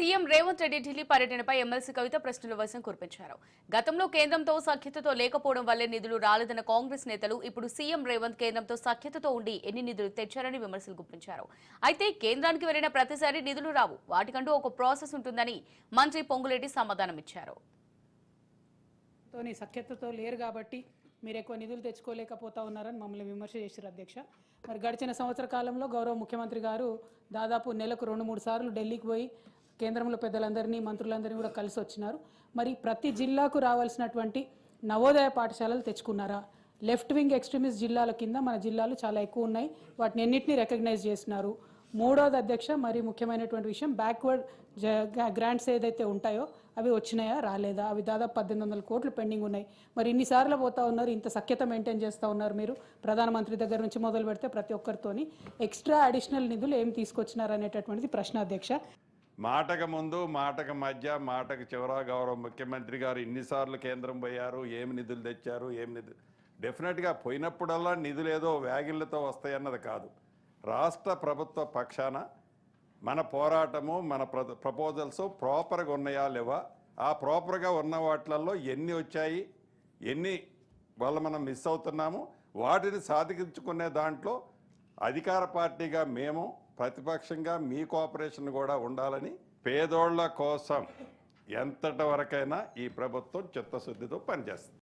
CM Revanth Reddy Delhi పర్యటనపై MLC కవిత ప్రశ్నల వర్షం కురిపించారు. గతంలో కేంద్రంతో సఖ్యతతో లేకపోవడం వల్లే నిధులు రాలేదన్న కాంగ్రెస్ నేతలు ఇప్పుడు సీఎం రేవంత్ కేంద్రంతో సఖ్యతతో ఉండి ఎన్ని నిధులు తెచ్చారని విమర్శలు గుప్పించారు. అయితే కేంద్రానికి వెళ్లిన ప్రతిసారి నిధులు రావు, వాటికంటూ ఒక ప్రాసెస్ ఉంటుందని మంత్రి పొంగులేటి సమాధానమిచ్చారు. సఖ్యతతో లేరు కాబట్టి మీరు ఎక్కువ నిధులు తెచ్చుకోలేకపోతా ఉన్నారని మమ్మల్ని విమర్శ చేశారు అధ్యక్ష. మరి గడిచిన సంవత్సర కాలంలో గౌరవ ముఖ్యమంత్రి గారు దాదాపు నెలకు 2-3 సార్లు ఢిల్లీకి పోయి కేంద్రంలో పెద్దలందరినీ మంత్రులందరినీ కూడా కలిసి వచ్చినారు. మరి ప్రతి జిల్లాకు రావాల్సినటువంటి నవోదయ పాఠశాలలు తెచ్చుకున్నారా? లెఫ్ట్ వింగ్ ఎక్స్ట్రీమిస్ట్ జిల్లాల కింద మన జిల్లాలు చాలా ఎక్కువ ఉన్నాయి, వాటిని ఎన్నింటినీ రికగ్నైజ్ చేస్తున్నారు. మూడోది అధ్యక్ష, మరి ముఖ్యమైనటువంటి విషయం బ్యాక్వర్డ్ గ్రాంట్స్ ఏదైతే ఉంటాయో అవి వచ్చినాయా రాలేదా? అవి దాదాపు 1800 కోట్లు పెండింగ్ ఉన్నాయి. మరి ఇన్నిసార్లు పోతా ఉన్నారు, ఇంత సఖ్యత మెయింటైన్ చేస్తూ ఉన్నారు మీరు. ప్రధానమంత్రి దగ్గర నుంచి మొదలు పెడితే ప్రతి ఒక్కరితోని ఎక్స్ట్రా అడిషనల్ నిధులు ఏం తీసుకొచ్చినారు అనేటటువంటిది ప్రశ్న అధ్యక్ష. మాటకు ముందు మాటకు మధ్య మాటకు చివర గౌరవ ముఖ్యమంత్రి గారు ఇన్నిసార్లు కేంద్రం పోయారు, ఏమి నిధులు తెచ్చారు, ఏమి నిధులు డెఫినెట్గా పోయినప్పుడల్లా నిధులు ఏదో వ్యాగిళ్లతో వస్తాయన్నది కాదు. రాష్ట్ర ప్రభుత్వ పక్షాన మన పోరాటము, మన ప్రపోజల్స్ ప్రాపర్గా ఉన్నాయా లేవా, ఆ ప్రాపర్గా ఉన్న వాటిలలో ఎన్ని వచ్చాయి, ఎన్ని వల్ల మనం మిస్ అవుతున్నాము, వాటిని సాధించుకునే దాంట్లో అధికార పార్టీగా మేము, ప్రతిపక్షంగా మీ కోఆపరేషన్ కూడా ఉండాలని, పేదోళ్ల కోసం ఎంతటి వరకైనా ఈ ప్రభుత్వం చిత్తశుద్ధితో పనిచేస్తుంది.